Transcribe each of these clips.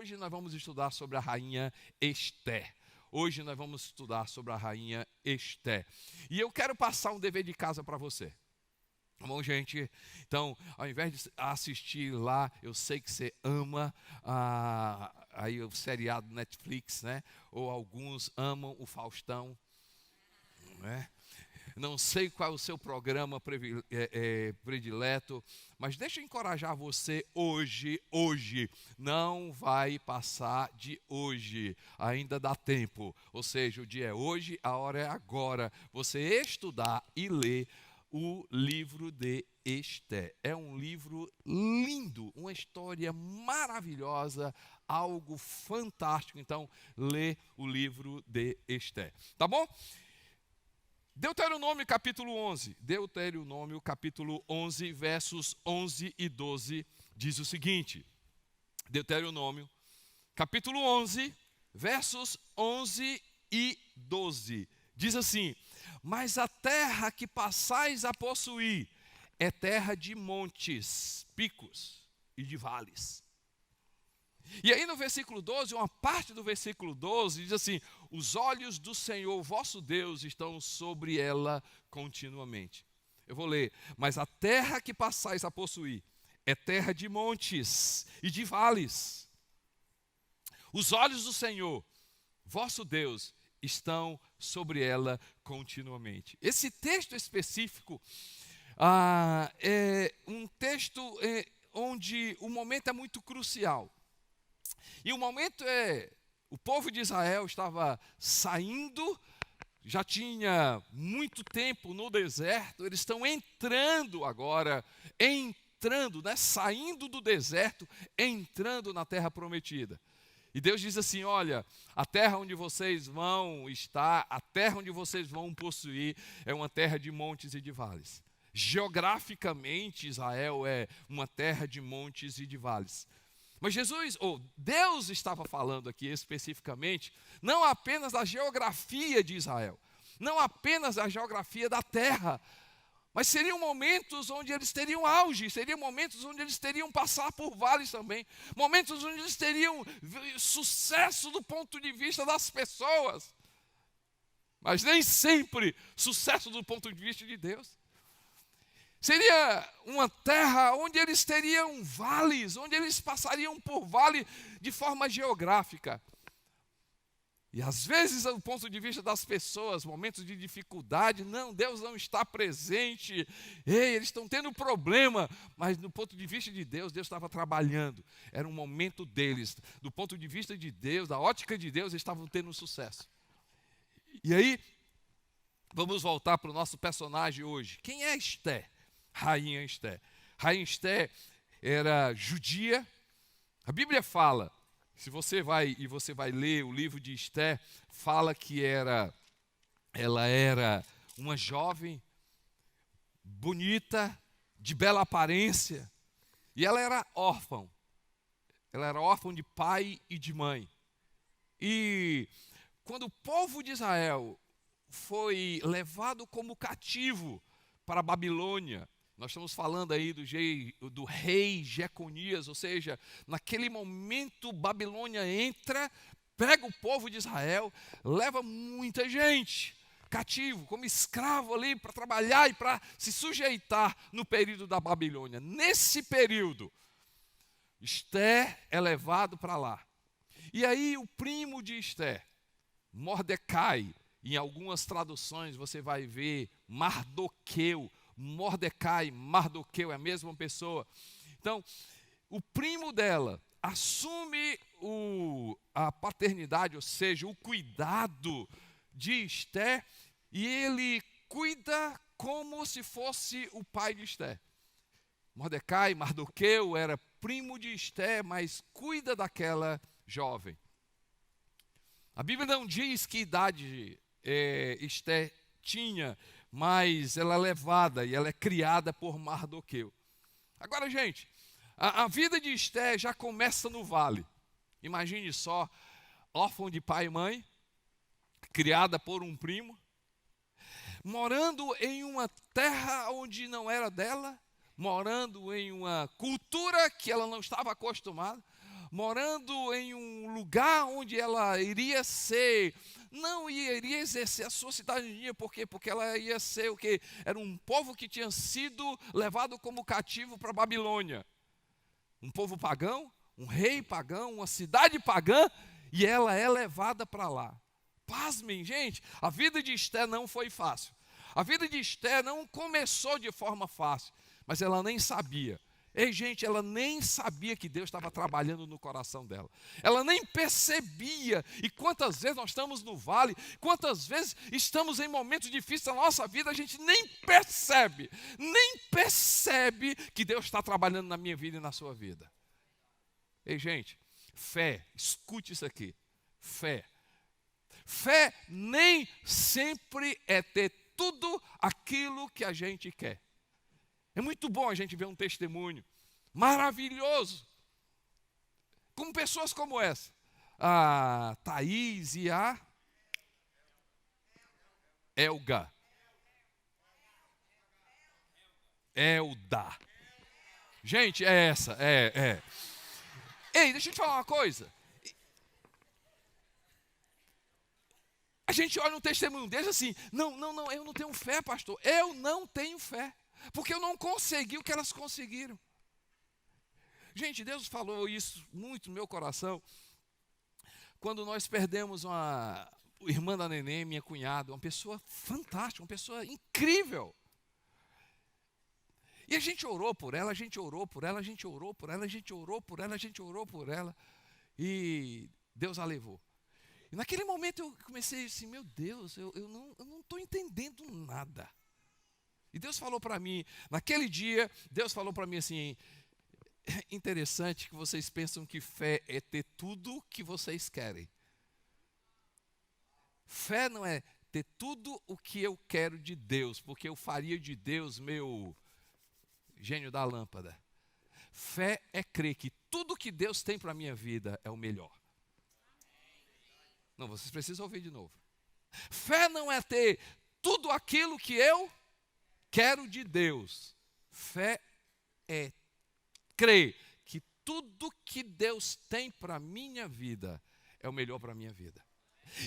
hoje nós vamos estudar sobre a rainha Esther. Hoje nós vamos estudar sobre a rainha Esther. E eu quero passar um dever de casa para você. Tá bom, gente? Então, ao invés de assistir lá, eu sei que você ama aí o seriado Netflix, né? Ou alguns amam o Faustão, né? Não sei qual é o seu programa predileto, mas deixa eu encorajar você hoje, não vai passar de hoje, ainda dá tempo, ou seja, o dia é hoje, a hora é agora, você estudar e ler o livro de Esther. É um livro lindo, uma história maravilhosa, algo fantástico, então lê o livro de Esther, tá bom? Deuteronômio capítulo 11, Deuteronômio capítulo 11, versos 11 e 12, diz o seguinte, Deuteronômio capítulo 11, versos 11 e 12, diz assim: mas a terra que passais a possuir é terra de montes, picos e de vales. E aí no versículo 12, uma parte do versículo 12 diz assim: os olhos do Senhor vosso Deus estão sobre ela continuamente. Eu vou ler: mas a terra que passais a possuir é terra de montes e de vales. Os olhos do Senhor vosso Deus estão sobre ela continuamente. Esse texto específico é um texto onde o momento é muito crucial. E o momento o povo de Israel estava saindo, já tinha muito tempo no deserto, eles estão entrando agora, saindo do deserto, entrando na terra prometida. E Deus diz assim: olha, a terra onde vocês vão estar, a terra onde vocês vão possuir, é uma terra de montes e de vales. Geograficamente, Israel é uma terra de montes e de vales. Mas Deus estava falando aqui especificamente, não apenas da geografia de Israel, não apenas da geografia da terra, mas seriam momentos onde eles teriam auge, seriam momentos onde eles teriam passar por vales também, momentos onde eles teriam sucesso do ponto de vista das pessoas, mas nem sempre sucesso do ponto de vista de Deus. Seria uma terra onde eles teriam vales, onde eles passariam por vale de forma geográfica. E às vezes, do ponto de vista das pessoas, momentos de dificuldade, não, Deus não está presente, eles estão tendo problema, mas do ponto de vista de Deus, Deus estava trabalhando, era um momento deles, do ponto de vista de Deus, da ótica de Deus, eles estavam tendo sucesso. E aí, vamos voltar para o nosso personagem hoje. Quem é Esther? Rainha Esther. Rainha Esther era judia. A Bíblia fala, se você vai ler o livro de Esther, fala que ela era uma jovem bonita, de bela aparência, e ela era órfã. Ela era órfã de pai e de mãe. E quando o povo de Israel foi levado como cativo para a Babilônia, nós estamos falando aí do rei Jeconias, ou seja, naquele momento Babilônia entra, pega o povo de Israel, leva muita gente cativo, como escravo ali para trabalhar e para se sujeitar no período da Babilônia. Nesse período, Esther é levado para lá. E aí o primo de Esther, Mordecai, em algumas traduções você vai ver Mardoqueu, Mordecai, Mardoqueu é a mesma pessoa. Então, o primo dela assume a paternidade, ou seja, o cuidado de Esther, e ele cuida como se fosse o pai de Esther. Mordecai, Mardoqueu era primo de Esther, mas cuida daquela jovem. A Bíblia não diz que idade Esther tinha, mas ela é levada e ela é criada por Mardoqueu. Agora, gente, a vida de Esther já começa no vale. Imagine só, órfã de pai e mãe, criada por um primo, morando em uma terra onde não era dela, morando em uma cultura que ela não estava acostumada, morando em um lugar onde ela iria ser, não iria exercer a sua cidadania, por quê? Porque ela ia ser o quê? Era um povo que tinha sido levado como cativo para a Babilônia. Um povo pagão, um rei pagão, uma cidade pagã, e ela é levada para lá. Pasmem, gente, a vida de Esté não foi fácil. A vida de Esté não começou de forma fácil, mas ela nem sabia. Ei, gente, ela nem sabia que Deus estava trabalhando no coração dela. Ela nem percebia. E quantas vezes nós estamos no vale, quantas vezes estamos em momentos difíceis da nossa vida, a gente nem percebe que Deus está trabalhando na minha vida e na sua vida. Ei, gente, fé, escute isso aqui, fé. Fé nem sempre é ter tudo aquilo que a gente quer. É muito bom a gente ver um testemunho maravilhoso, com pessoas como essa, a Thaís e a Elga. Elda. Gente, é essa, Ei, deixa eu te falar uma coisa. A gente olha um testemunho deles assim, não, eu não tenho fé, pastor. Eu não tenho fé, porque eu não consegui o que elas conseguiram. Gente, Deus falou isso muito no meu coração, quando nós perdemos uma irmã da Neném, minha cunhada, uma pessoa fantástica, uma pessoa incrível. E a gente orou por ela, a gente orou por ela, a gente orou por ela, a gente orou por ela, a gente orou por ela, e Deus a levou. E naquele momento eu comecei assim, meu Deus, eu não estou entendendo nada. E Deus falou para mim, naquele dia, Deus falou para mim assim, é interessante que vocês pensam que fé é ter tudo que vocês querem. Fé não é ter tudo o que eu quero de Deus, porque eu faria de Deus meu gênio da lâmpada. Fé é crer que tudo que Deus tem para a minha vida é o melhor. Não, vocês precisam ouvir de novo. Fé não é ter tudo aquilo que eu quero de Deus. Fé é crer que tudo que Deus tem para a minha vida é o melhor para a minha vida.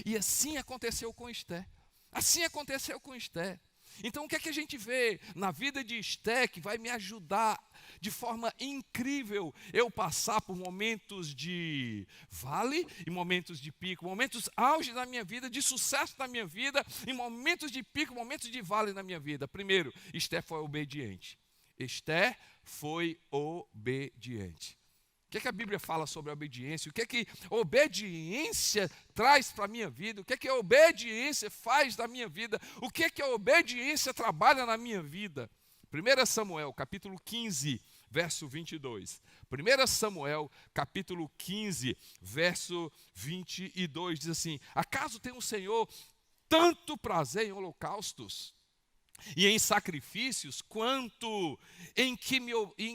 E assim aconteceu com Esté. Assim aconteceu com Esté. Então o que é que a gente vê na vida de Esté que vai me ajudar de forma incrível eu passar por momentos de vale e momentos de pico, momentos auge na minha vida, de sucesso na minha vida, e momentos de pico, momentos de vale na minha vida. Primeiro, Esté foi obediente. Esté foi obediente. O que é que a Bíblia fala sobre a obediência? O que é que a obediência traz para a minha vida? O que é que a obediência faz na minha vida? O que é que a obediência trabalha na minha vida? 1 Samuel, capítulo 15, verso 22. 1 Samuel, capítulo 15, verso 22, diz assim: acaso tem o Senhor tanto prazer em holocaustos e em sacrifícios, quanto em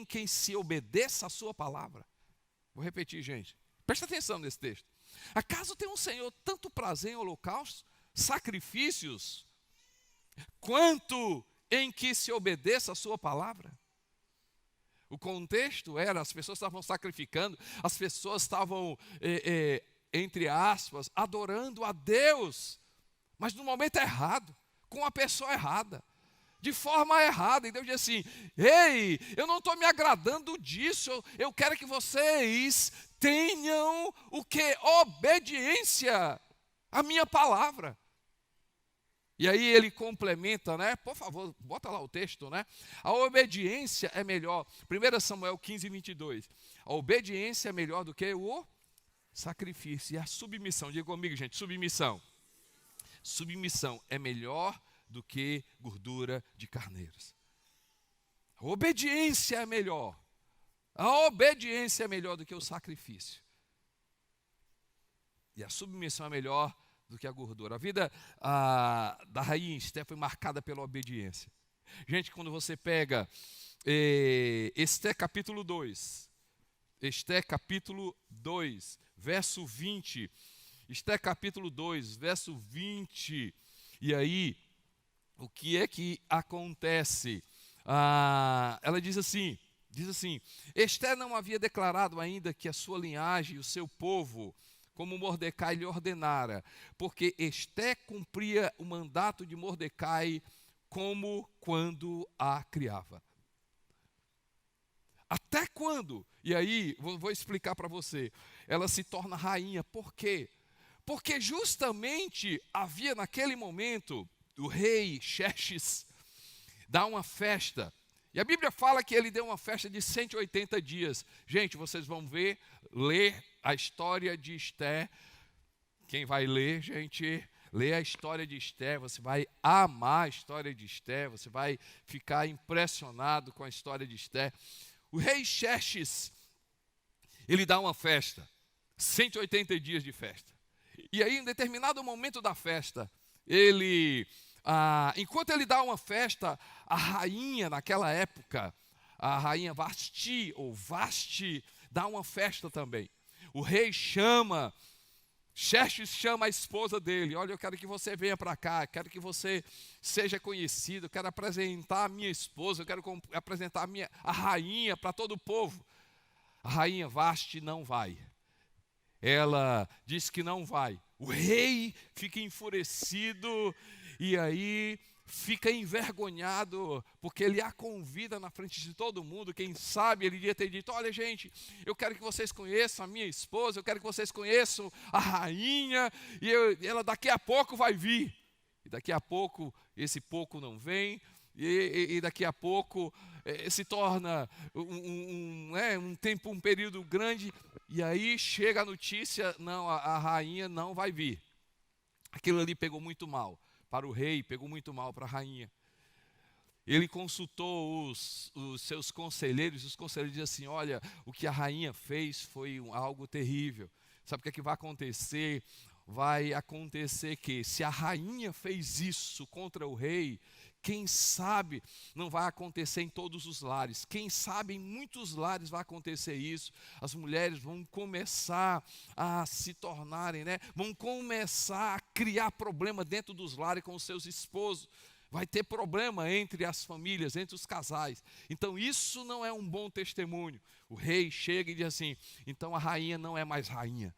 quem se obedeça a sua palavra? Vou repetir, gente. Presta atenção nesse texto. Acaso tem um Senhor tanto prazer em holocaustos, sacrifícios, quanto em que se obedeça a sua palavra? O contexto era, as pessoas estavam sacrificando, as pessoas estavam, entre aspas, adorando a Deus, mas no momento errado, com a pessoa errada, de forma errada. E Deus diz assim: ei, eu não estou me agradando disso, eu quero que vocês tenham o que? Obediência à minha palavra. E aí ele complementa, né? Por favor, bota lá o texto, né? A obediência é melhor. 1 Samuel 15, 22. A obediência é melhor do que o sacrifício. E a submissão, diga comigo, gente, submissão. Submissão é melhor do que gordura de carneiros. A obediência é melhor. A obediência é melhor do que o sacrifício. E a submissão é melhor do que a gordura. A vida da rainha Esté foi marcada pela obediência. Gente, quando você pega Esté capítulo 2, Esté capítulo 2, verso 20, Esté capítulo 2, verso 20, e aí, o que é que acontece? Ela diz assim, Diz assim: Ester não havia declarado ainda que a sua linhagem e o seu povo, como Mordecai lhe ordenara, porque Ester cumpria o mandato de Mordecai como quando a criava. Até quando? E aí, vou explicar para você. Ela se torna rainha. Por quê? Porque justamente havia naquele momento, o rei Xerxes dá uma festa. E a Bíblia fala que ele deu uma festa de 180 dias. Gente, vocês vão ler a história de Ester. Quem vai ler, gente, lê a história de Ester, você vai amar a história de Ester, você vai ficar impressionado com a história de Ester. O rei Xerxes, ele dá uma festa, 180 dias de festa. E aí, em determinado momento da festa, enquanto ele dá uma festa, a rainha naquela época, a rainha Vasti, ou Vasti, dá uma festa também. O rei Xerxes chama a esposa dele: olha, eu quero que você venha para cá, quero que você seja conhecido, eu quero apresentar a minha esposa, eu quero apresentar a rainha para todo o povo. A rainha Vasti não vai. Ela diz que não vai. O rei fica enfurecido e aí fica envergonhado, porque ele a convida na frente de todo mundo. Quem sabe ele ia ter dito: olha, gente, eu quero que vocês conheçam a minha esposa, eu quero que vocês conheçam a rainha, e ela daqui a pouco vai vir. E daqui a pouco, esse pouco não vem, e daqui a pouco se torna um período grande, e aí chega a notícia: não, a rainha não vai vir. Aquilo ali pegou muito mal para o rei, pegou muito mal para a rainha. Ele consultou os seus conselheiros, e os conselheiros diziam assim: olha, o que a rainha fez foi algo terrível. Sabe o que vai acontecer? Vai acontecer que, se a rainha fez isso contra o rei, quem sabe não vai acontecer em todos os lares. Quem sabe em muitos lares vai acontecer isso. As mulheres vão começar a se tornarem, vão começar a criar problema dentro dos lares com os seus esposos. Vai ter problema entre as famílias, entre os casais. Então isso não é um bom testemunho. O rei chega e diz assim: então a rainha não é mais rainha.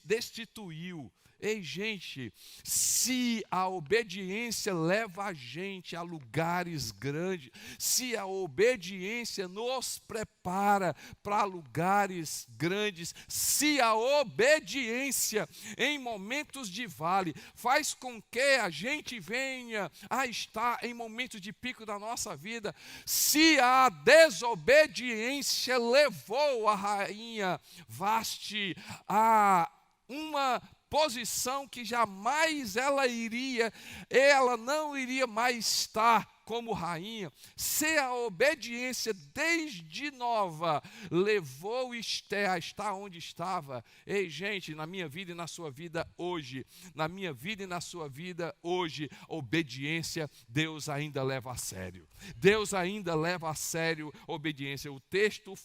Destituiu. Ei, gente, se a obediência leva a gente a lugares grandes, se a obediência nos prepara para lugares grandes, se a obediência em momentos de vale faz com que a gente venha a estar em momentos de pico da nossa vida, se a desobediência levou a rainha Vasti a uma posição que jamais ela não iria mais estar como rainha, se a obediência desde nova levou Ester a estar onde estava. Ei, gente, na minha vida e na sua vida hoje, na minha vida e na sua vida hoje, obediência Deus ainda leva a sério. Deus ainda leva a sério a obediência. O texto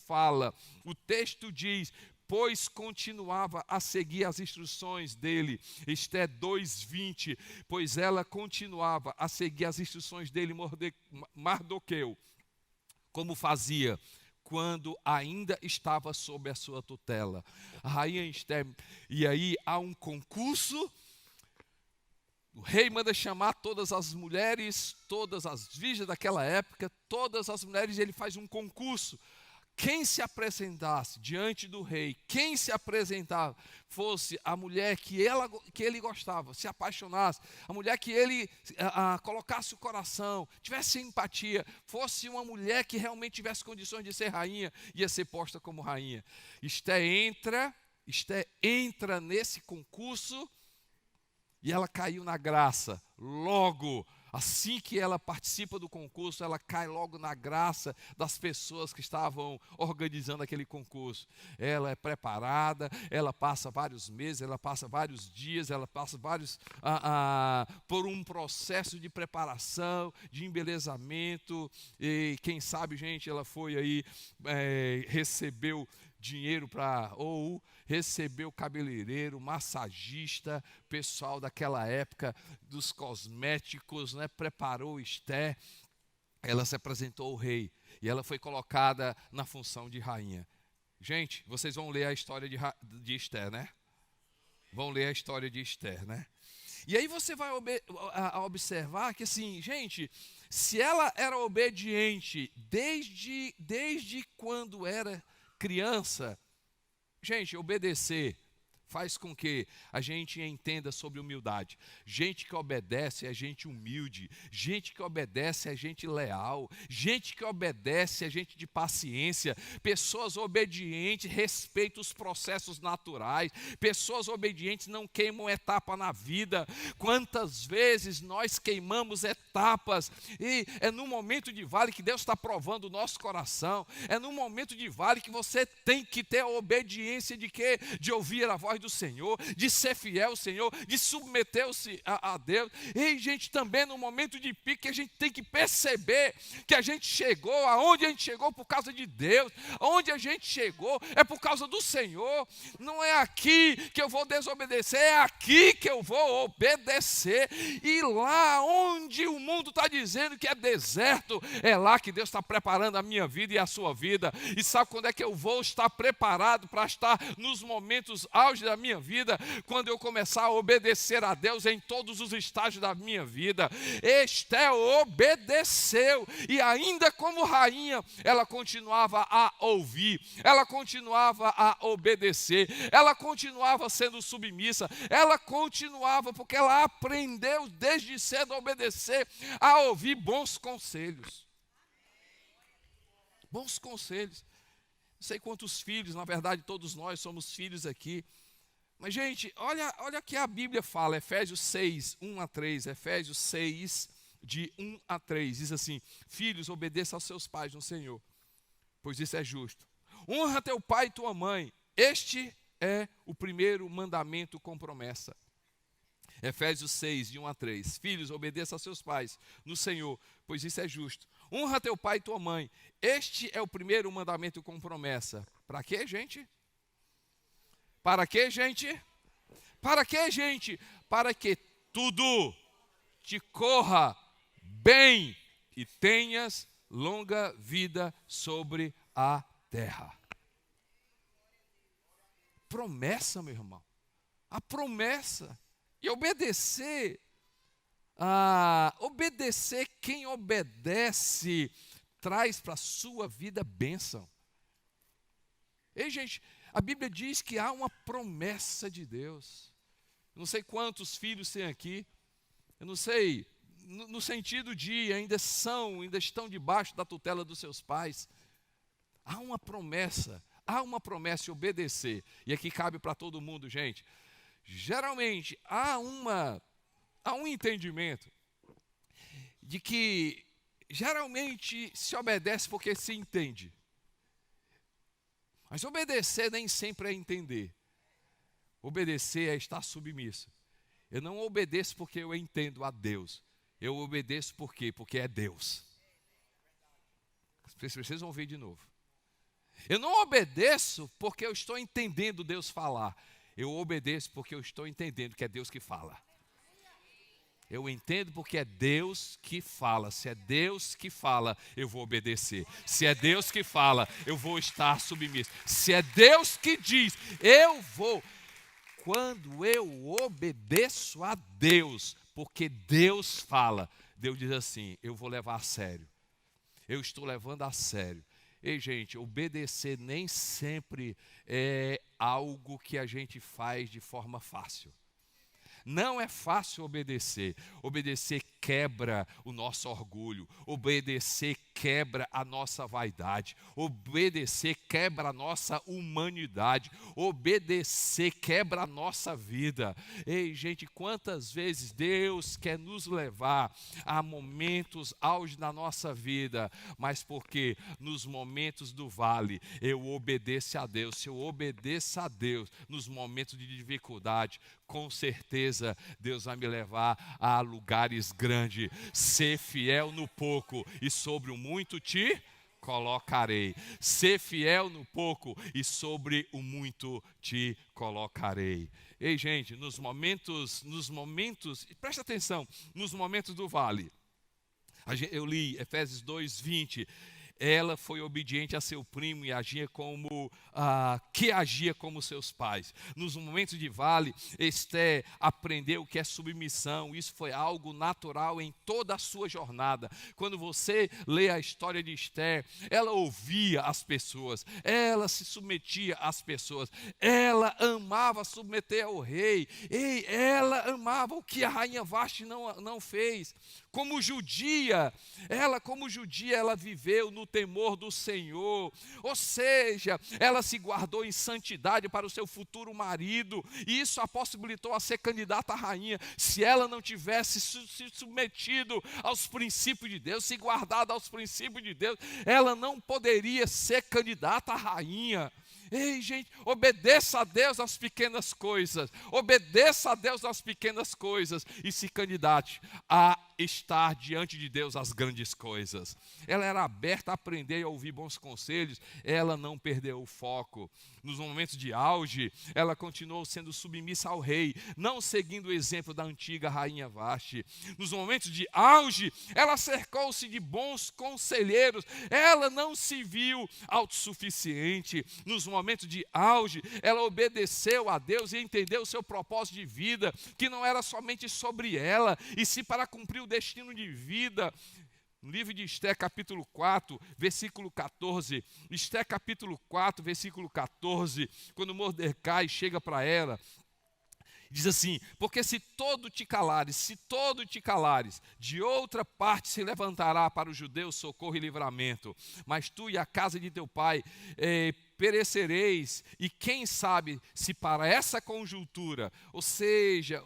diz: pois continuava a seguir as instruções dele. Ester 2:20, pois ela continuava a seguir as instruções dele, Mardoqueu, como fazia quando ainda estava sob a sua tutela. A rainha Ester, e aí há um concurso. O rei manda chamar todas as mulheres, todas as virgens daquela época, todas as mulheres, e ele faz um concurso. Quem se apresentasse diante do rei, quem se apresentava, fosse a mulher que ele gostava, se apaixonasse, a mulher que ele colocasse o coração, tivesse empatia, fosse uma mulher que realmente tivesse condições de ser rainha, ia ser posta como rainha. Ester entra nesse concurso e ela caiu na graça. Logo, assim que ela participa do concurso, ela cai logo na graça das pessoas que estavam organizando aquele concurso. Ela é preparada, ela passa vários meses, ela passa vários dias, ela passa por um processo de preparação, de embelezamento, e quem sabe, gente, ela foi aí, recebeu dinheiro ou recebeu cabeleireiro, massagista, pessoal daquela época dos cosméticos, preparou Ester. ela se apresentou ao rei e ela foi colocada na função de rainha. Gente, vocês vão ler a história de Esther, né? Vão ler a história de Esther, né? E aí você vai observar que assim, gente, se ela era obediente desde quando era criança, gente, obedecer faz com que a gente entenda sobre humildade. Gente que obedece é gente humilde. Gente que obedece é gente leal. Gente que obedece é gente de paciência. Pessoas obedientes respeitam os processos naturais. Pessoas obedientes não queimam etapa na vida. Quantas vezes nós queimamos etapas? E é no momento de vale que Deus está provando o nosso coração. É no momento de vale que você tem que ter a obediência de quê? De ouvir a voz do Senhor, de ser fiel ao Senhor, de submeter-se a Deus. E gente, também no momento de pique, a gente tem que perceber que a gente chegou, aonde a gente chegou por causa de Deus, aonde a gente chegou é por causa do Senhor. Não é aqui que eu vou desobedecer, é aqui que eu vou obedecer. E lá onde o mundo está dizendo que é deserto, é lá que Deus está preparando a minha vida e a sua vida. E sabe quando é que eu vou estar preparado para estar nos momentos auge da minha vida? Quando eu começar a obedecer a Deus em todos os estágios da minha vida. Esther obedeceu e ainda como rainha, ela continuava a ouvir, ela continuava a obedecer, ela continuava sendo submissa, ela continuava porque ela aprendeu desde cedo a obedecer, a ouvir bons conselhos. Bons conselhos. Não sei quantos filhos, na verdade todos nós somos filhos aqui. Mas, gente, olha o que a Bíblia fala, Efésios 6, 1 a 3, Efésios 6, de 1 a 3, diz assim: filhos, obedeça aos seus pais no Senhor, pois isso é justo. Honra teu pai e tua mãe, este é o primeiro mandamento com promessa. Efésios 6, de 1 a 3, filhos, obedeça aos seus pais no Senhor, pois isso é justo. Honra teu pai e tua mãe, este é o primeiro mandamento com promessa. Para quê, gente? Para quê, gente? Para quê, gente? Para que tudo te corra bem e tenhas longa vida sobre a terra. Promessa, meu irmão. A promessa. E obedecer. Obedecer, quem obedece traz para a sua vida bênção. Ei, gente, a Bíblia diz que há uma promessa de Deus. Eu não sei quantos filhos tem aqui. Eu não sei, no sentido de ainda estão debaixo da tutela dos seus pais. Há uma promessa de obedecer. E aqui cabe para todo mundo, gente. Geralmente há um entendimento de que geralmente se obedece porque se entende. Mas obedecer nem sempre é entender. Obedecer é estar submisso. Eu não obedeço porque eu entendo a Deus. Eu obedeço por quê? Porque é Deus. Vocês precisam ouvir de novo. Eu não obedeço porque eu estou entendendo Deus falar. Eu obedeço porque eu estou entendendo que é Deus que fala. Eu entendo porque é Deus que fala. Se é Deus que fala, eu vou obedecer. Se é Deus que fala, eu vou estar submisso. Se é Deus que diz, eu vou. Quando eu obedeço a Deus, porque Deus fala, Deus diz assim, eu vou levar a sério. Eu estou levando a sério. Ei, gente, obedecer nem sempre é algo que a gente faz de forma fácil. Não é fácil obedecer. Obedecer quebra o nosso orgulho. Obedecer quebra a nossa vaidade. Obedecer quebra a nossa humanidade. Obedecer quebra a nossa vida. Ei, gente, quantas vezes Deus quer nos levar a momentos auge na nossa vida, mas porque nos momentos do vale eu obedeço a Deus. Se eu obedeço a Deus nos momentos de dificuldade, com certeza Deus vai me levar a lugares grandes. Ser fiel no pouco e sobre o muito te colocarei. Ser fiel no pouco e sobre o muito te colocarei. Ei, gente, nos momentos, presta atenção, nos momentos do vale, Eu li Efésios 2:20. Ela foi obediente a seu primo e agia como seus pais. Nos momentos de vale, Esther aprendeu o que é submissão. Isso foi algo natural em toda a sua jornada. Quando você lê a história de Esther, ela ouvia as pessoas, ela se submetia às pessoas, ela amava submeter ao rei, ela amava o que a rainha Vasti não fez. Como judia, ela viveu no temor do Senhor, ou seja, ela se guardou em santidade para o seu futuro marido, e isso a possibilitou a ser candidata à rainha. Se ela não tivesse se submetido aos princípios de Deus, se guardado aos princípios de Deus, ela não poderia ser candidata à rainha. Ei, gente, obedeça a Deus nas pequenas coisas, obedeça a Deus nas pequenas coisas e se candidate a estar diante de Deus as grandes coisas. Ela era aberta a aprender e a ouvir bons conselhos, ela não perdeu o foco. Nos momentos de auge, ela continuou sendo submissa ao rei, não seguindo o exemplo da antiga rainha Vasti. Nos momentos de auge, ela cercou-se de bons conselheiros, ela não se viu autossuficiente. Nos momentos de auge, ela obedeceu a Deus e entendeu o seu propósito de vida, que não era somente sobre ela, e sim para cumprir o destino de vida. No livro de Esther, capítulo 4, versículo 14. Esther, capítulo 4, versículo 14. Quando Mordecai chega para ela, diz assim: porque se todo te calares, de outra parte se levantará para os judeus socorro e livramento. Mas tu e a casa de teu pai perecereis, e quem sabe se para essa conjuntura, ou seja,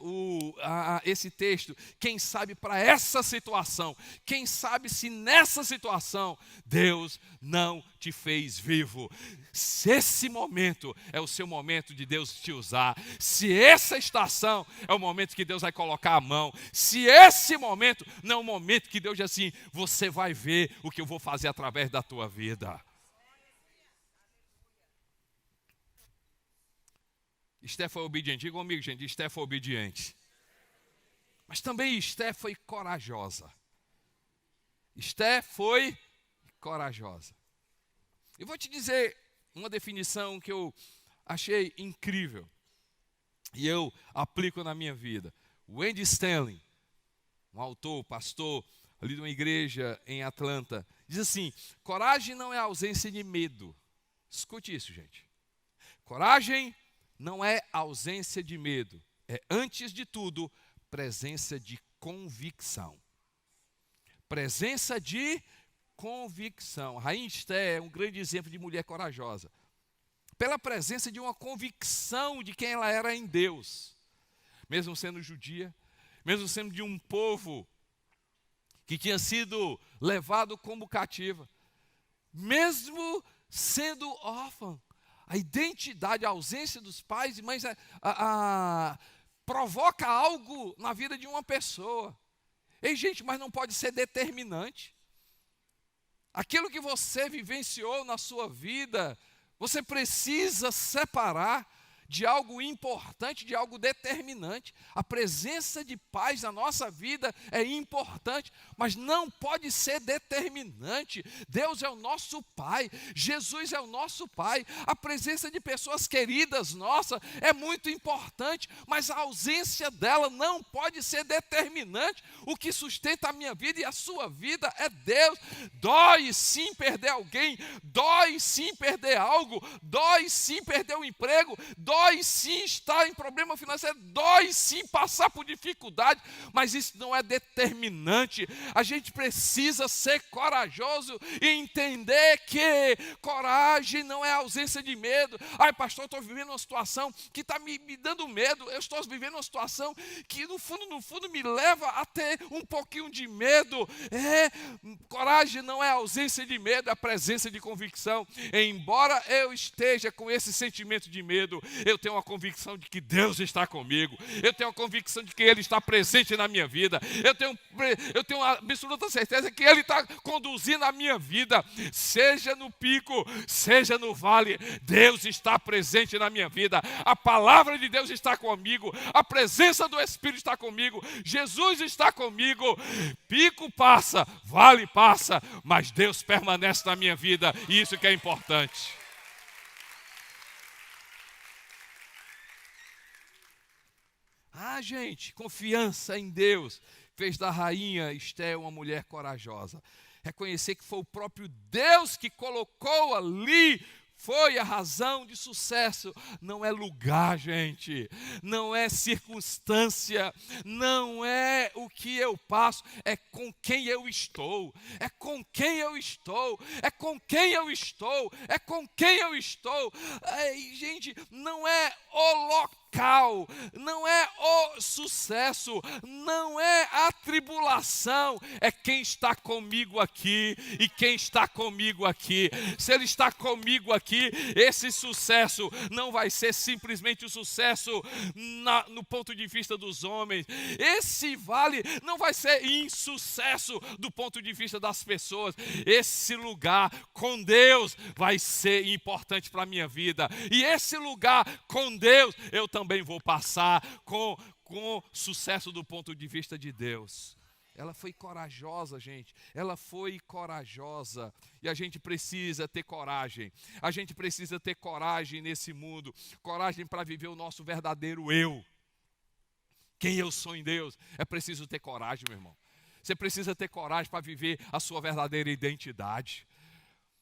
esse texto, quem sabe para essa situação, quem sabe se nessa situação Deus não te fez vivo. Se esse momento é o seu momento de Deus te usar, se essa estação é o momento que Deus vai colocar a mão, se esse momento não é o momento que Deus diz assim, você vai ver o que eu vou fazer através da tua vida. Esther foi obediente. Diga comigo, gente, Esther foi obediente. Mas também Esther foi corajosa. Esther foi corajosa. Eu vou te dizer uma definição que eu achei incrível. E eu aplico na minha vida. Wendy Stanley, um autor, pastor, ali de uma igreja em Atlanta, diz assim: coragem não é ausência de medo. Escute isso, gente. Coragem não é ausência de medo, é, antes de tudo, presença de convicção. Presença de convicção. A rainha Esther é um grande exemplo de mulher corajosa. Pela presença de uma convicção de quem ela era em Deus. Mesmo sendo judia, mesmo sendo de um povo que tinha sido levado como cativa, mesmo sendo órfã, a identidade, a ausência dos pais e mães provoca algo na vida de uma pessoa. Ei, gente, mas não pode ser determinante. Aquilo que você vivenciou na sua vida, você precisa separar de algo importante, de algo determinante. A presença de pais na nossa vida é importante, mas não pode ser determinante. Deus é o nosso Pai, Jesus é o nosso Pai. A presença de pessoas queridas nossas é muito importante, mas a ausência dela não pode ser determinante. O que sustenta a minha vida e a sua vida é Deus. Dói sim perder alguém, dói sim perder algo, dói sim perder o emprego, dói sim estar em problema financeiro, dói sim passar por dificuldade, mas isso não é determinante. A gente precisa ser corajoso e entender que coragem não é ausência de medo. Ai, pastor, eu estou vivendo uma situação que está me dando medo, eu estou vivendo uma situação que no fundo me leva a ter um pouquinho de medo. Coragem não é ausência de medo, é a presença de convicção. Embora eu esteja com esse sentimento de medo, eu tenho uma convicção de que Deus está comigo, eu tenho a convicção de que Ele está presente na minha vida, eu tenho a absoluta certeza que Ele está conduzindo a minha vida, seja no pico, seja no vale, Deus está presente na minha vida, a palavra de Deus está comigo, a presença do Espírito está comigo, Jesus está comigo, pico passa, vale passa, mas Deus permanece na minha vida, e isso que é importante. Gente, confiança em Deus fez da rainha Esté uma mulher corajosa. Reconhecer que foi o próprio Deus que colocou ali, foi a razão de sucesso. Não é lugar, gente, não é circunstância, não é o que eu passo, é com quem eu estou, é com quem eu estou, é com quem eu estou, é com quem eu estou. Gente, não é o local, não é o sucesso, não é a tribulação, é quem está comigo aqui. E quem está comigo aqui, se Ele está comigo aqui, esse sucesso não vai ser simplesmente o sucesso no ponto de vista dos homens, esse vale não vai ser insucesso do ponto de vista das pessoas, esse lugar com Deus vai ser importante para a minha vida, e esse lugar com Deus eu também vou passar com sucesso do ponto de vista de Deus. Ela foi corajosa, gente. Ela foi corajosa. E a gente precisa ter coragem. A gente precisa ter coragem nesse mundo. Coragem para viver o nosso verdadeiro eu. Quem eu sou em Deus. É preciso ter coragem, meu irmão. Você precisa ter coragem para viver a sua verdadeira identidade.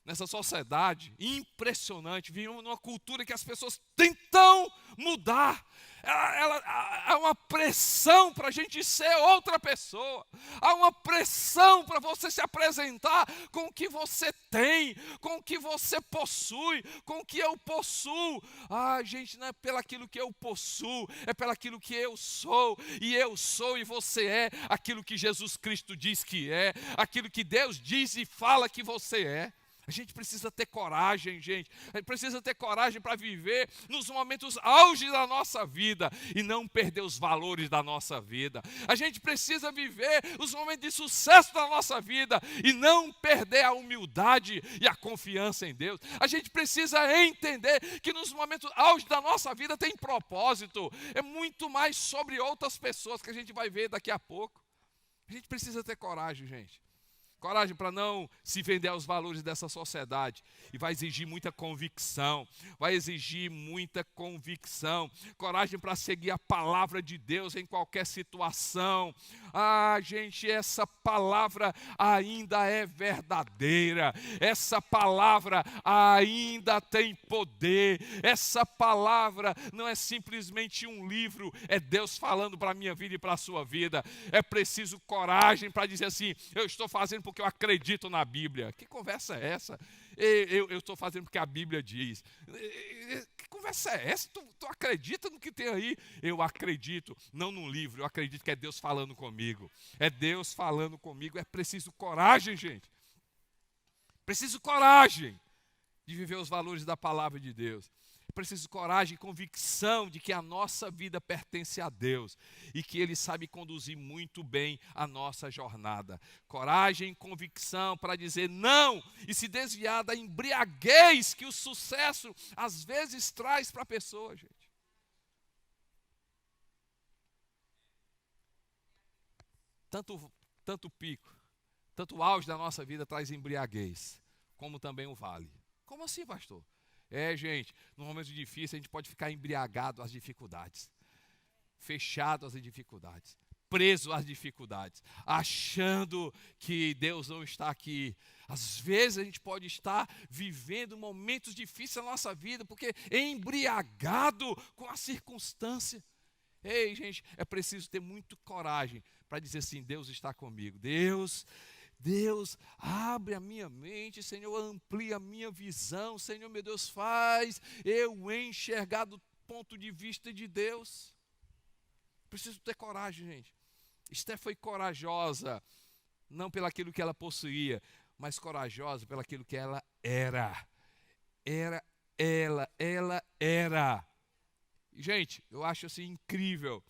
Nessa sociedade impressionante, vivemos numa cultura que as pessoas tentam mudar. Há uma pressão para a gente ser outra pessoa. Há uma pressão para você se apresentar com o que você tem, com o que você possui, com o que eu possuo. Gente, não é pelaquilo que eu possuo, é pelaquilo que eu sou. E eu sou e você é aquilo que Jesus Cristo diz que é, aquilo que Deus diz e fala que você é. A gente precisa ter coragem, gente. A gente precisa ter coragem para viver nos momentos auge da nossa vida e não perder os valores da nossa vida. A gente precisa viver os momentos de sucesso da nossa vida e não perder a humildade e a confiança em Deus. A gente precisa entender que nos momentos auge da nossa vida tem propósito. É muito mais sobre outras pessoas que a gente vai ver daqui a pouco. A gente precisa ter coragem, gente. Coragem para não se vender aos valores dessa sociedade. E vai exigir muita convicção. Vai exigir muita convicção. Coragem para seguir a palavra de Deus em qualquer situação. Gente, essa palavra ainda é verdadeira. Essa palavra ainda tem poder. Essa palavra não é simplesmente um livro. É Deus falando para a minha vida e para a sua vida. É preciso coragem para dizer assim: eu estou fazendo porque eu acredito na Bíblia. Que conversa é essa? Eu estou fazendo porque a Bíblia diz. Que conversa é essa? Tu acredita no que tem aí? Eu acredito, não num livro, eu acredito que é Deus falando comigo. É Deus falando comigo. É preciso coragem, gente. Preciso coragem de viver os valores da palavra de Deus. Preciso coragem e convicção de que a nossa vida pertence a Deus e que Ele sabe conduzir muito bem a nossa jornada. Coragem e convicção para dizer não e se desviar da embriaguez que o sucesso às vezes traz para a pessoa, gente. Tanto pico, tanto auge da nossa vida traz embriaguez, como também o vale. Como assim, pastor? Gente, no momento difícil a gente pode ficar embriagado às dificuldades, fechado às dificuldades, preso às dificuldades, achando que Deus não está aqui. Às vezes a gente pode estar vivendo momentos difíceis na nossa vida, porque é embriagado com a circunstância. Gente, é preciso ter muita coragem para dizer assim: Deus está comigo. Deus, abre a minha mente, Senhor, amplia a minha visão, Senhor, meu Deus, faz eu enxergar do ponto de vista de Deus. Preciso ter coragem, gente. Esté foi corajosa, não pelaquilo que ela possuía, mas corajosa pelaquilo que ela era. Ela era Gente, eu acho assim incrível.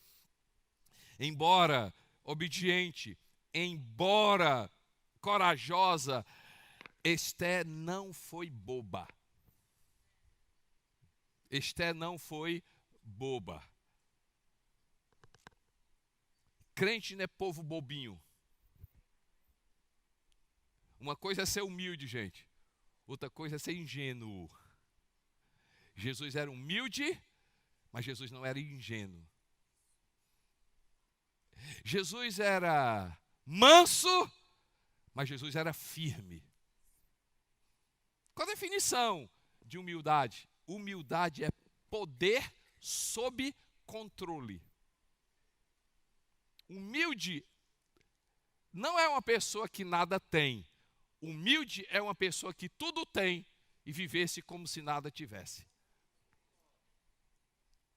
Embora obediente, embora corajosa, Esté não foi boba. Esté não foi boba. Crente não é povo bobinho. Uma coisa é ser humilde, gente. Outra coisa é ser ingênuo. Jesus era humilde, mas Jesus não era ingênuo. Jesus era manso, mas Jesus era firme. Qual a definição de humildade? Humildade é poder sob controle. Humilde não é uma pessoa que nada tem. Humilde é uma pessoa que tudo tem e vivesse como se nada tivesse.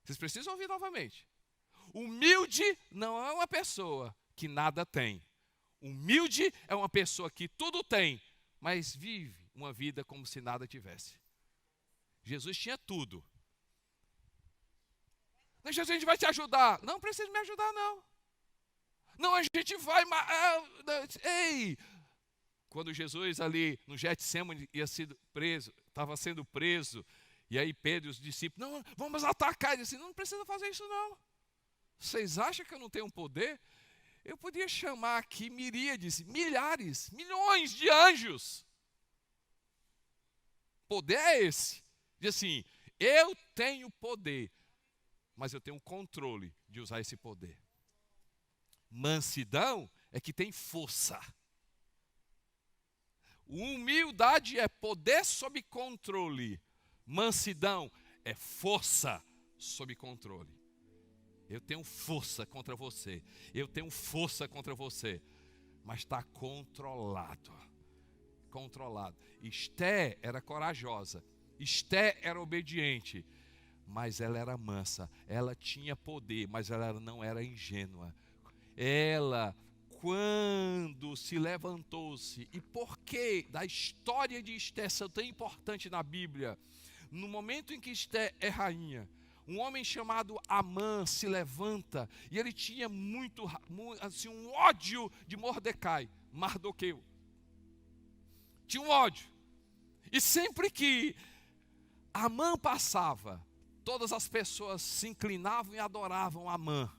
Vocês precisam ouvir novamente. Humilde não é uma pessoa que nada tem. Humilde é uma pessoa que tudo tem, mas vive uma vida como se nada tivesse. Jesus tinha tudo. Não, Jesus, a gente vai te ajudar. Não precisa me ajudar, não. Não, a gente vai... Ei! Quando Jesus ali no Getsemane estava sendo preso, e aí Pedro e os discípulos, não, vamos atacar. Ele disse, não precisa fazer isso não. Vocês acham que eu não tenho poder? Eu podia chamar aqui miríades, milhares, milhões de anjos. Poder é esse. Diz assim, eu tenho poder, mas eu tenho controle de usar esse poder. Mansidão é que tem força. Humildade é poder sob controle. Mansidão é força sob controle. Eu tenho força contra você. Eu tenho força contra você. Mas está controlado. Controlado. Esté era corajosa. Esté era obediente. Mas ela era mansa. Ela tinha poder, mas ela não era ingênua. Ela, quando se levantou-se, e por que da história de Esté ser tão importante na Bíblia? No momento em que Esté é rainha, um homem chamado Amã se levanta, e ele tinha muito assim, um ódio de Mordecai, Mardoqueu. Tinha um ódio. E sempre que Amã passava, todas as pessoas se inclinavam e adoravam Amã.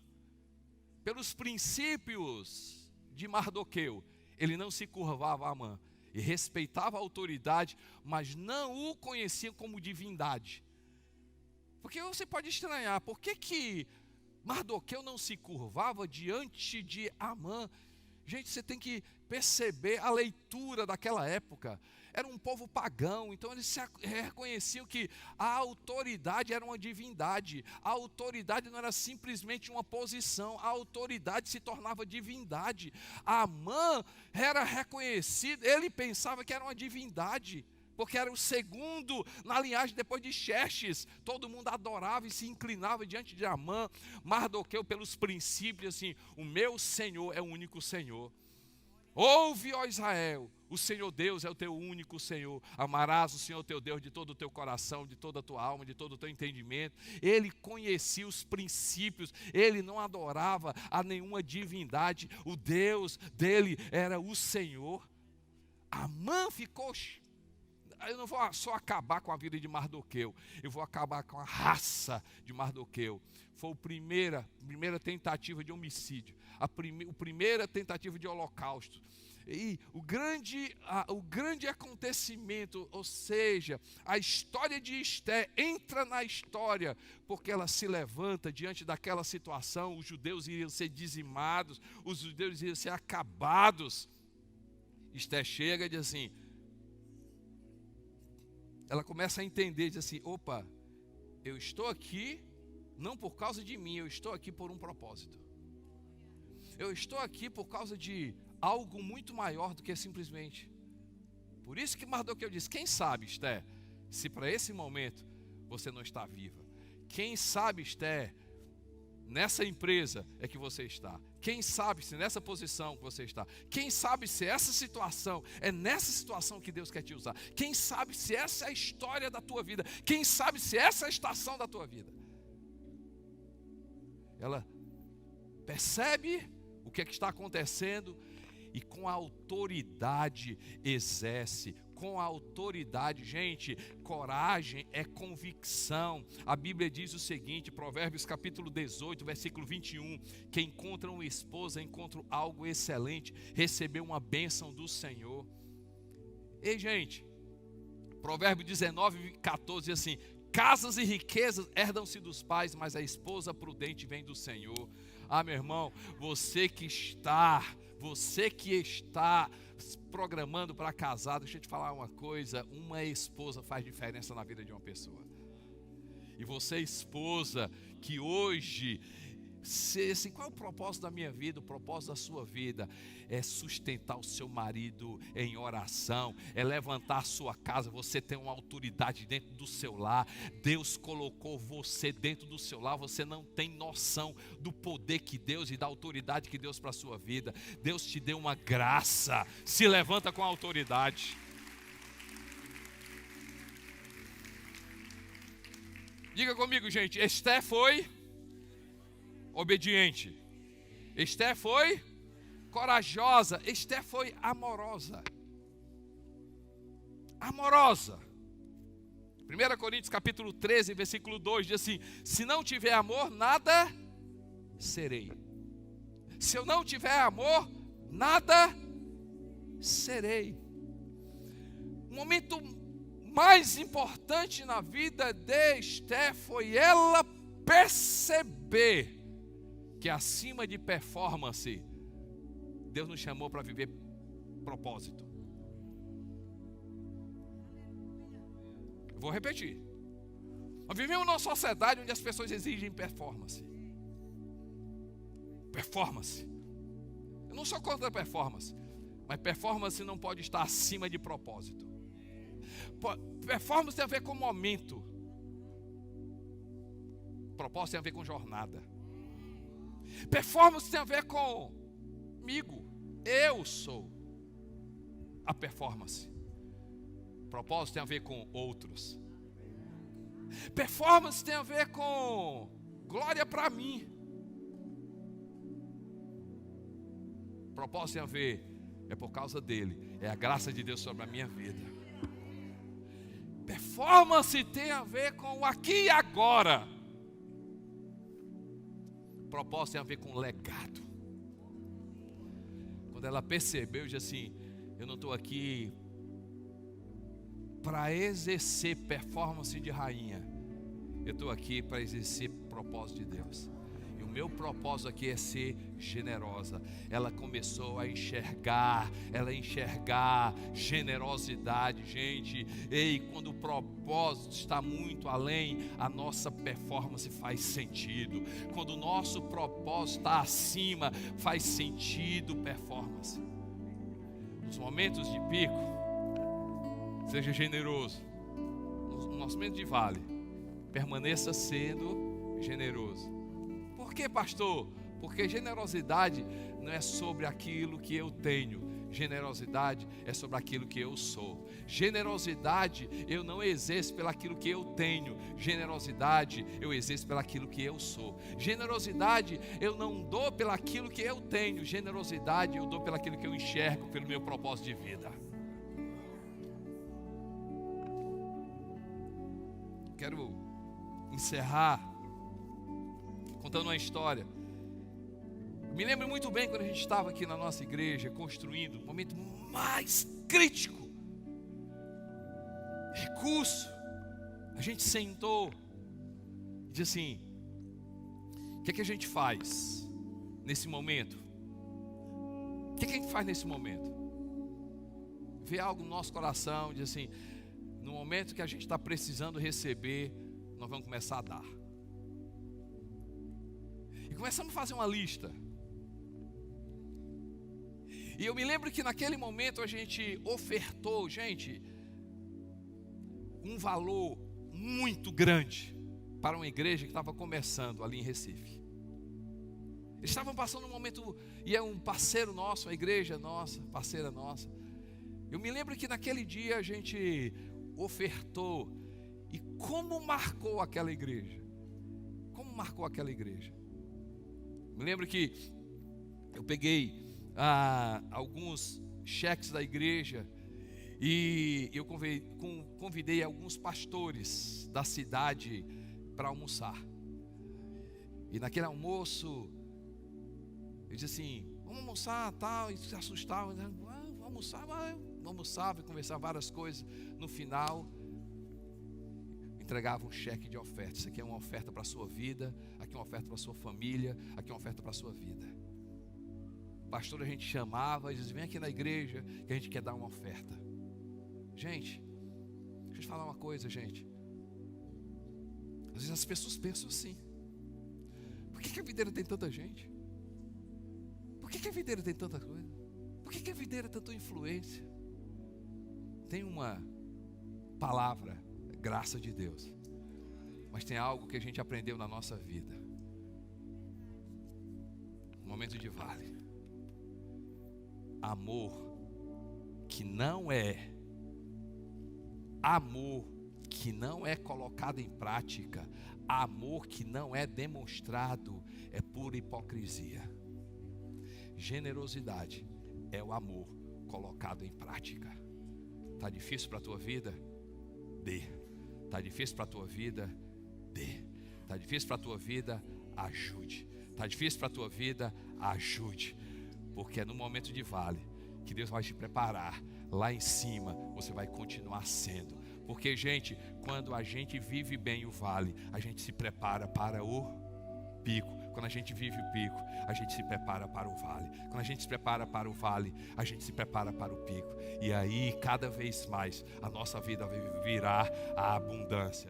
Pelos princípios de Mardoqueu, ele não se curvava a Amã. E respeitava a autoridade, mas não o conhecia como divindade. Porque você pode estranhar, por que Mardoqueu não se curvava diante de Amã? Gente, você tem que perceber a leitura daquela época. Era um povo pagão, então eles reconheciam que a autoridade era uma divindade. A autoridade não era simplesmente uma posição, a autoridade se tornava divindade. Amã era reconhecido, ele pensava que era uma divindade, porque era o segundo na linhagem depois de Xerxes. Todo mundo adorava e se inclinava diante de Amã. Mardoqueu, pelos princípios, assim, o meu Senhor é o único Senhor. Ouve, ó Israel, o Senhor Deus é o teu único Senhor. Amarás o Senhor teu Deus de todo o teu coração, de toda a tua alma, de todo o teu entendimento. Ele conhecia os princípios, ele não adorava a nenhuma divindade. O Deus dele era o Senhor. Amã ficou... Eu não vou só acabar com a vida de Mardoqueu, eu vou acabar com a raça de Mardoqueu. Foi a primeira tentativa de homicídio, a primeira tentativa de holocausto. E o grande acontecimento, ou seja, a história de Esté entra na história, porque ela se levanta diante daquela situação. Os judeus iriam ser dizimados, os judeus iriam ser acabados. Esté chega e diz assim, ela começa a entender, diz assim, opa, eu estou aqui não por causa de mim, eu estou aqui por um propósito. Eu estou aqui por causa de algo muito maior do que simplesmente. Por isso que Mardoqueu diz, quem sabe, Esté, se para esse momento você não está viva. Quem sabe, Esté, nessa empresa é que você está. Quem sabe se nessa posição que você está. Quem sabe se essa situação é nessa situação que Deus quer te usar. Quem sabe se essa é a história da tua vida. Quem sabe se essa é a estação da tua vida. ela percebe o que é que está acontecendo e com autoridade exerce. Com autoridade, gente, coragem é convicção. A Bíblia diz o seguinte, Provérbios capítulo 18, versículo 21, quem encontra uma esposa, encontra algo excelente, recebeu uma bênção do Senhor. Ei, gente, Provérbios 19, 14 diz assim, casas e riquezas herdam-se dos pais, mas a esposa prudente vem do Senhor. Ah, meu irmão, você que está programando para casar, deixa eu te falar uma coisa, uma esposa faz diferença na vida de uma pessoa. E você, esposa, que hoje, assim, qual é o propósito da minha vida, o propósito da sua vida? É sustentar o seu marido em oração, é levantar a sua casa, você tem uma autoridade dentro do seu lar, Deus colocou você dentro do seu lar, você não tem noção do poder que Deus e da autoridade que Deus para a sua vida. Deus te deu uma graça, se levanta com a autoridade. Diga comigo, gente, Esté foi obediente, Esté foi corajosa, Esté foi amorosa. 1 Coríntios capítulo 13, versículo 2 diz assim, se não tiver amor, nada serei. Se eu não tiver amor, nada serei. O momento mais importante na vida de Esté foi ela perceber que acima de performance, Deus nos chamou para viver propósito. Eu vou repetir. Nós vivemos numa sociedade onde as pessoas exigem performance. Performance. Eu não sou contra a performance, mas performance não pode estar acima de propósito. Performance tem a ver com momento. Propósito tem a ver com jornada. Performance tem a ver comigo. Eu sou a performance. Propósito tem a ver com outros. Performance tem a ver com glória para mim. Propósito tem a ver, é por causa dele, é a graça de Deus sobre a minha vida. Performance tem a ver com o aqui e agora. Propósito tem a ver com legado. Quando ela percebeu, disse assim, eu não estou aqui para exercer performance de rainha, eu estou aqui para exercer propósito de Deus. E o meu propósito aqui é ser generosa. Ela começou a enxergar generosidade, gente. Ei, quando o propósito está muito além, a nossa performance faz sentido. Quando o nosso propósito está acima, faz sentido performance. Nos momentos de pico, seja generoso. No nosso momento de vale, permaneça sendo generoso. Por que, pastor? Porque generosidade não é sobre aquilo que eu tenho. Generosidade é sobre aquilo que eu sou. Generosidade eu não exerço pelaquilo que eu tenho. Generosidade eu exerço pelaquilo que eu sou. Generosidade eu não dou pelaquilo que eu tenho. Generosidade eu dou pelaquilo que eu enxergo, pelo meu propósito de vida. Quero encerrar contando uma história. Me lembro muito bem quando a gente estava aqui na nossa igreja construindo, o momento mais crítico, recurso. A gente sentou e disse assim: o que é que a gente faz nesse momento? O que é que a gente faz nesse momento? Vê algo no nosso coração, diz assim: no momento que a gente está precisando receber, nós vamos começar a dar. E começamos a fazer uma lista. E eu me lembro que naquele momento a gente ofertou, gente, um valor muito grande para uma igreja que estava começando ali em Recife. Eles estavam passando um momento, e é um parceiro nosso, a igreja nossa, parceira nossa. Eu me lembro que naquele dia a gente ofertou. E como marcou aquela igreja? Como marcou aquela igreja? Me lembro que eu peguei alguns cheques da igreja e eu convidei alguns pastores da cidade para almoçar. E naquele almoço, eu disse assim: vamos almoçar, tal, e se assustava, vamos almoçar, vamos almoçar, e conversar várias coisas. No final, entregava um cheque de oferta. Isso aqui é uma oferta para a sua vida, aqui é uma oferta para a sua família, aqui é uma oferta para a sua vida. Pastor, a gente chamava e dizia: vem aqui na igreja que a gente quer dar uma oferta. Gente, deixa eu te falar uma coisa, gente. Às vezes as pessoas pensam assim: por que a videira tem tanta gente? Por que a videira tem tanta coisa? Por que a videira tem tanta influência? Tem uma palavra, graça de Deus, mas tem algo que a gente aprendeu na nossa vida. Um momento de vale. Amor que não é colocado em prática, amor que não é demonstrado, é pura hipocrisia. Generosidade é o amor colocado em prática. Está difícil para a tua vida? Dê. Está difícil para a tua vida? Dê. Está difícil para a tua vida? Ajude. Está difícil para a tua vida? Ajude. Porque é no momento de vale que Deus vai te preparar. Lá em cima você vai continuar sendo. Porque, gente, quando a gente vive bem o vale, a gente se prepara para o pico. Quando a gente vive o pico, a gente se prepara para o vale. Quando a gente se prepara para o vale, a gente se prepara para o pico. E aí, cada vez mais, a nossa vida vai virar a abundância.